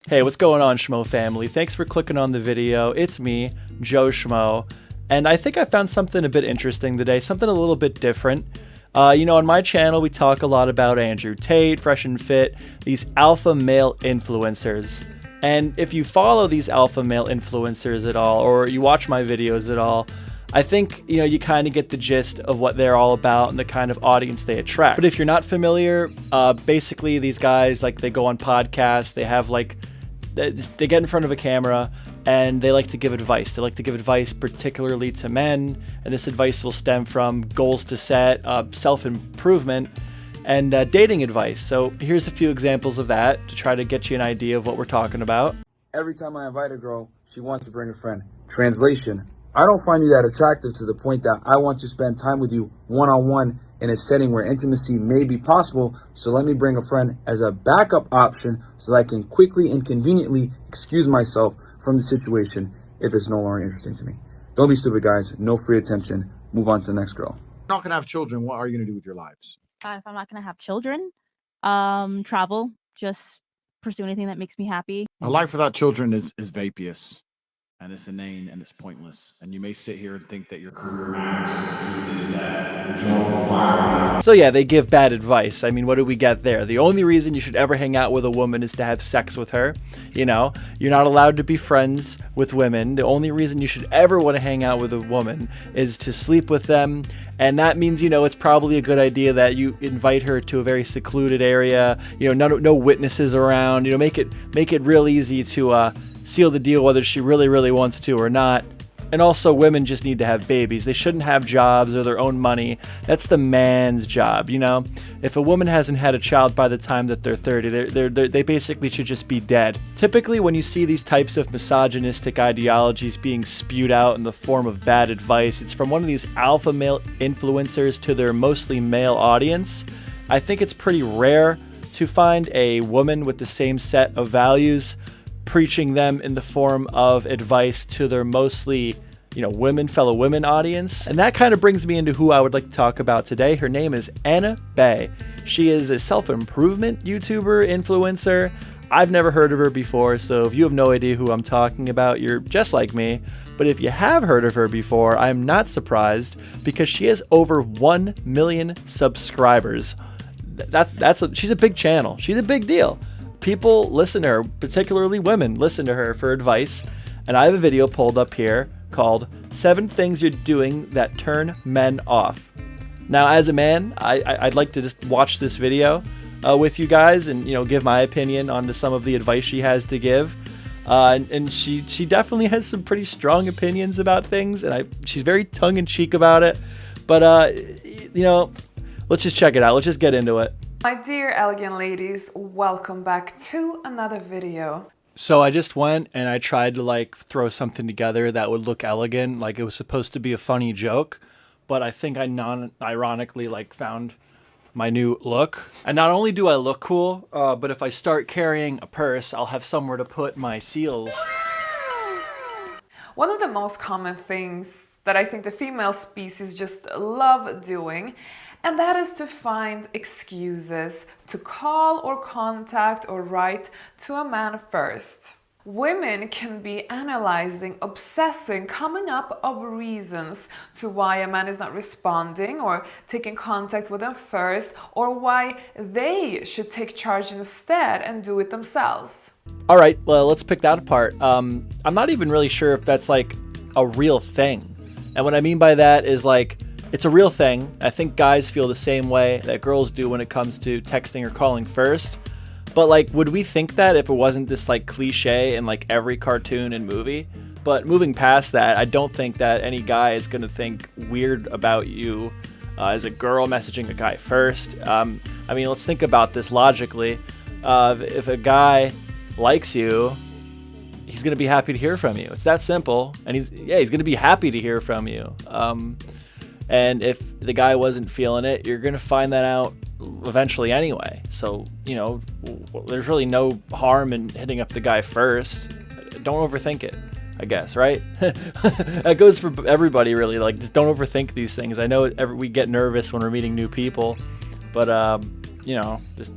Hey, what's going on, Shmoe family? Thanks for clicking on the video. It's me, MeJoeShmoe, and I think I found something a bit interesting today, something a little bit different. On my channel, we talk a lot about Andrew Tate, Fresh&Fit, these alpha male influencers. And if you follow these alpha male influencers at all, or you watch my videos at all, I think, you kind of get the gist of what they're all about and the kind of audience they attract. But if you're not familiar, basically these guys, they go on podcasts, they get in front of a camera and they like to give advice. They like to give advice particularly to men, and this advice will stem from goals to set, self-improvement, and dating advice. So here's a few examples of that to try to get you an idea of what we're talking about. Every time I invite a girl, she wants to bring a friend. Translation: I don't find you that attractive to the point that I want to spend time with you one-on-one in a setting where intimacy may be possible, so let me bring a friend as a backup option so that I can quickly and conveniently excuse myself from the situation if it's no longer interesting to me. Don't be stupid, guys. No free attention. Move on to the next girl. You're not going to have children. What are you going to do with your lives? If I'm not gonna have children, travel, just pursue anything that makes me happy. A life without children is vapious, and it's inane, and it's pointless. And you may sit here and think that your career matters. The truth is that the job will fire. So yeah, they give bad advice. I mean, what do we get there? The only reason you should ever hang out with a woman is to have sex with her. You're not allowed to be friends with women. The only reason you should ever want to hang out with a woman is to sleep with them. And that means, it's probably a good idea that you invite her to a very secluded area, no witnesses around, make it real easy to seal the deal whether she really wants to or not. And also, women just need to have babies. They shouldn't have jobs or their own money. That's the man's job, If a woman hasn't had a child by the time that they're 30, they basically should just be dead. Typically, when you see these types of misogynistic ideologies being spewed out in the form of bad advice, it's from one of these alpha male influencers to their mostly male audience. I think it's pretty rare to find a woman with the same set of values preaching them in the form of advice to their mostly, fellow women audience. And that kind of brings me into who I would like to talk about today. Her name is Anna Bay. She is a self-improvement YouTuber, influencer. I've never heard of her before, so if you have no idea who I'm talking about, you're just like me. But if you have heard of her before, I'm not surprised because she has over 1 million subscribers. She's a big channel. She's a big deal. People listen to her, particularly women, listen to her for advice. And I have a video pulled up here called 7 Things You're Doing That Turn Men Off. Now, as a man, I'd like to just watch this video with you guys and, give my opinion on some of the advice she has to give. And she definitely has some pretty strong opinions about things, and she's very tongue-in-cheek about it. But, let's just check it out. Let's just get into it. My dear elegant ladies, welcome back to another video. So I just went and I tried to throw something together that would look elegant, like it was supposed to be a funny joke, but I think I non-ironically found my new look. And not only do I look cool, but if I start carrying a purse, I'll have somewhere to put my seals. One of the most common things that I think the female species just love doing, and that is to find excuses to call or contact or write to a man first. Women can be analyzing, obsessing, coming up of reasons to why a man is not responding or taking contact with them first, or why they should take charge instead and do it themselves. All right, well, let's pick that apart. I'm not even really sure if that's a real thing. And what I mean by that is it's a real thing. I think guys feel the same way that girls do when it comes to texting or calling first. But would we think that if it wasn't this cliche in every cartoon and movie? But moving past that, I don't think that any guy is going to think weird about you as a girl messaging a guy first. Let's think about this logically. If a guy likes you, he's going to be happy to hear from you. It's that simple. And he's going to be happy to hear from you. And if the guy wasn't feeling it, you're going to find that out eventually anyway. So, there's really no harm in hitting up the guy first. Don't overthink it, I guess, right? That goes for everybody, really. Just don't overthink these things. I know we get nervous when we're meeting new people, but, just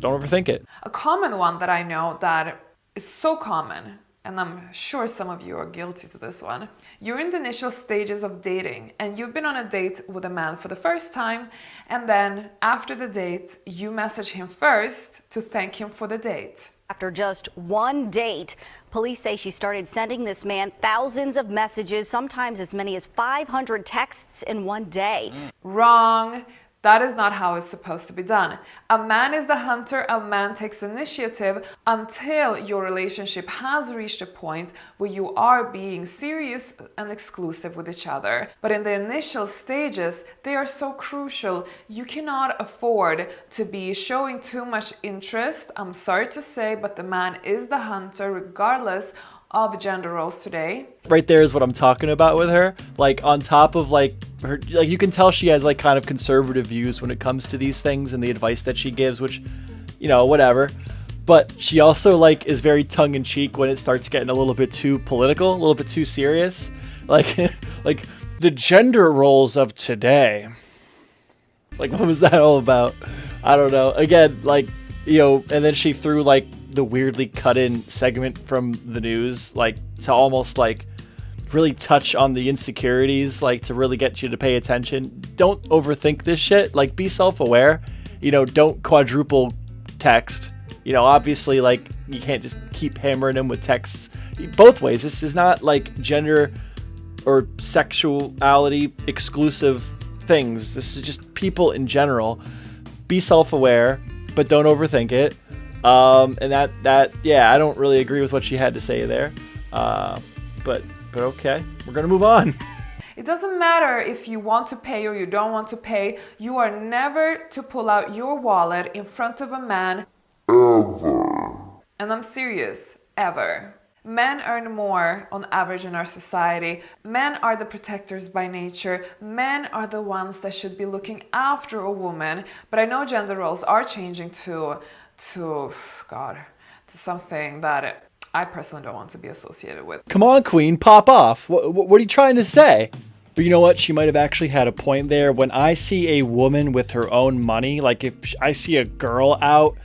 don't overthink it. A common one that I know that is so common, and I'm sure some of you are guilty to this one. You're in the initial stages of dating and you've been on a date with a man for the first time, and then after the date, you message him first to thank him for the date. After just one date, police say she started sending this man thousands of messages, sometimes as many as 500 texts in one day. Wrong. That is not how it's supposed to be done. A man is the hunter, a man takes initiative until your relationship has reached a point where you are being serious and exclusive with each other. But in the initial stages, they are so crucial. You cannot afford to be showing too much interest. I'm sorry to say, but the man is the hunter regardless of gender roles today. Right there is what I'm talking about with her. Like, on top of like her, like, you can tell she has like kind of conservative views when it comes to these things and the advice that she gives, which, you know, whatever. But she also like is very tongue-in-cheek when it starts getting a little bit too political, a little bit too serious. Like like the gender roles of today. Like, what was that all about? I don't know. Again, like, you know, and then she threw like the weirdly cut in segment from the news, like to almost like really touch on the insecurities, like to really get you to pay attention. Don't overthink this shit. Like, be self-aware, you know, don't quadruple text, you know, obviously like you can't just keep hammering him with texts both ways. This is not like gender or sexuality exclusive things. This is just people in general. Be self-aware, but don't overthink it. And that yeah, I don't really agree with what she had to say there. But okay, we're gonna move on. It doesn't matter if you want to pay or you don't want to pay. You are never to pull out your wallet in front of a man. Ever. And I'm serious, ever. Men earn more on average in our society. Men are the protectors by nature. Men are the ones that should be looking after a woman. But I know gender roles are changing to something that I personally don't want to be associated with. Come on, Queen, pop off. What are you trying to say? But you know what? She might have actually had a point there. When I see a woman with her own money, like if I see a girl out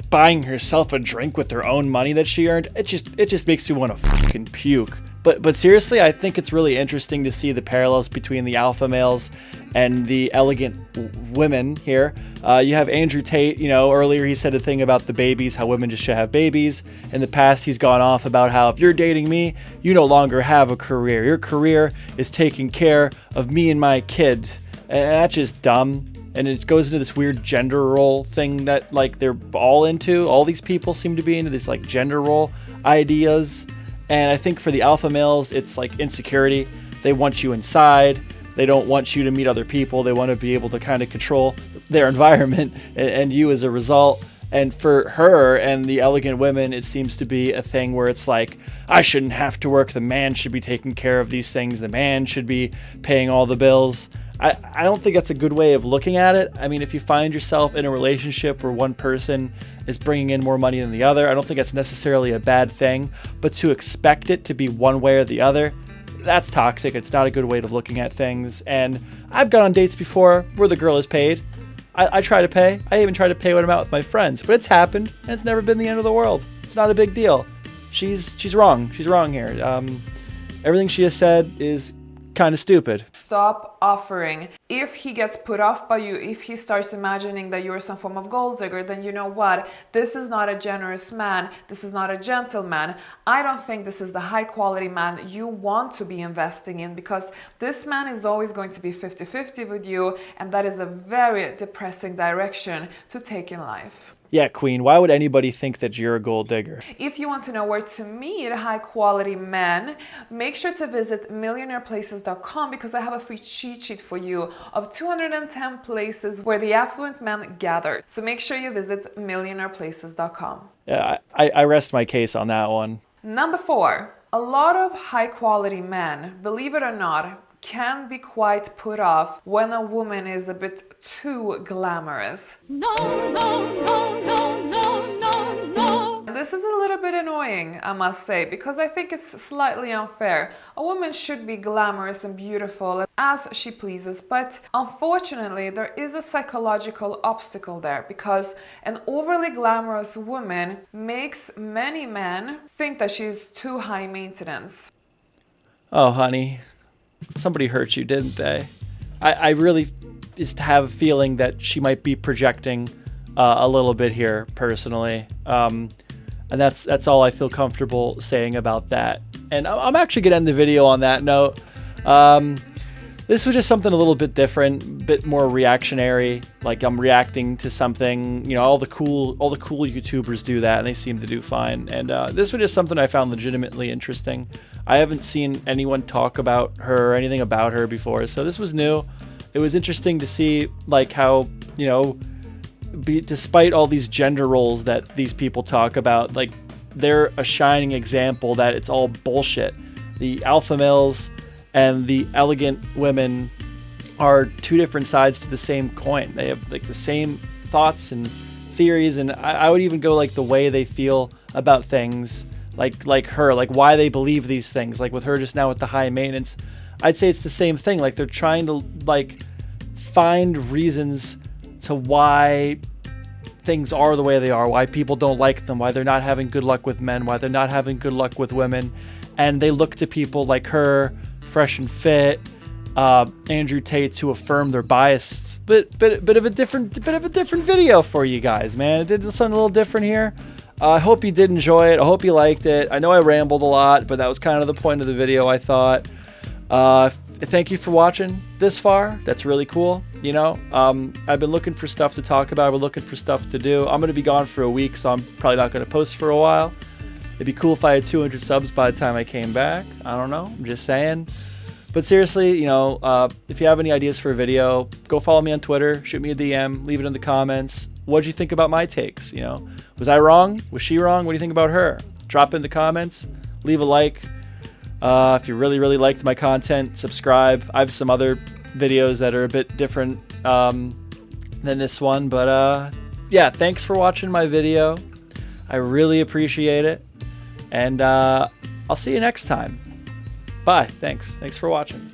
buying herself a drink with her own money that she earned, it just makes me want to fucking puke. But seriously, I think it's really interesting to see the parallels between the alpha males and the elegant women here. You have Andrew Tate, you know, earlier he said a thing about the babies, how women just should have babies. In the past, he's gone off about how if you're dating me, you no longer have a career. Your career is taking care of me and my kid. And that's just dumb. And it goes into this weird gender role thing that like they're all into. All these people seem to be into this like gender role ideas. And I think for the alpha males, it's like insecurity. They want you inside. They don't want you to meet other people. They want to be able to kind of control their environment and you as a result. And for her and the elegant women, it seems to be a thing where it's like, I shouldn't have to work. The man should be taking care of these things. The man should be paying all the bills. I don't think that's a good way of looking at it. I mean, if you find yourself in a relationship where one person is bringing in more money than the other, I don't think that's necessarily a bad thing. But to expect it to be one way or the other, that's toxic. It's not a good way of looking at things. And I've gone on dates before where the girl is paid. I try to pay. I even try to pay when I'm out with my friends. But it's happened, and it's never been the end of the world. It's not a big deal. She's wrong. She's wrong here. Everything she has said is kind of stupid. Stop offering. If he gets put off by you, if he starts imagining that you're some form of gold digger, then you know what? This is not a generous man. This is not a gentleman. I don't think this is the high quality man you want to be investing in, because this man is always going to be 50-50 with you, and that is a very depressing direction to take in life. Yeah, Queen, why would anybody think that you're a gold digger? If you want to know where to meet high quality men, make sure to visit millionaireplaces.com, because I have a free cheat sheet for you of 210 places where the affluent men gather. So make sure you visit millionaireplaces.com. Yeah, I rest my case on that one. Number 4, a lot of high quality men, believe it or not, can be quite put off when a woman is a bit too glamorous. No, no, no, no, no, no, no. this is a little bit annoying, I must say, because I think it's slightly unfair. A woman should be glamorous and beautiful as she pleases, but unfortunately there is a psychological obstacle there, because an overly glamorous woman makes many men think that she's too high maintenance. Oh, honey, somebody hurt you, didn't they? I really just have a feeling that she might be projecting a little bit here, personally. And that's all I feel comfortable saying about that. And I'm actually going to end the video on that note. This was just something a little bit different, a bit more reactionary. Like, I'm reacting to something, you know, all the cool YouTubers do that and they seem to do fine. And this was just something I found legitimately interesting. I haven't seen anyone talk about her or anything about her before, so this was new. It was interesting to see, like, how, you know, despite all these gender roles that these people talk about, like, they're a shining example that it's all bullshit. The alpha males and the elegant women are two different sides to the same coin. They have, like, the same thoughts and theories, and I would even go, like, the way they feel about things, like her, like why they believe these things. Like with her just now with the high maintenance, I'd say it's the same thing. Like, they're trying to, like, find reasons to why things are the way they are, why people don't like them, why they're not having good luck with men, why they're not having good luck with women. And they look to people like her, Fresh&Fit, Andrew Tate, to affirm their bias. Bit of a different video for you guys, man. It did something a little different here. I hope you did enjoy it. I hope you liked it. I know I rambled a lot, but that was kind of the point of the video, I thought. Thank you for watching this far. That's really cool. You know, I've been looking for stuff to talk about. I've been looking for stuff to do. I'm going to be gone for a week, so I'm probably not going to post for a while. It'd be cool if I had 200 subs by the time I came back. I don't know. I'm just saying. But seriously, you know, if you have any ideas for a video, go follow me on Twitter. Shoot me a DM. Leave it in the comments. What'd you think about my takes? You know, was I wrong? Was she wrong? What do you think about her? Drop it in the comments. Leave a like. If you really liked my content, subscribe. I have some other videos that are a bit different than this one. But yeah, thanks for watching my video. I really appreciate it. And I'll see you next time. Bye. Thanks for watching.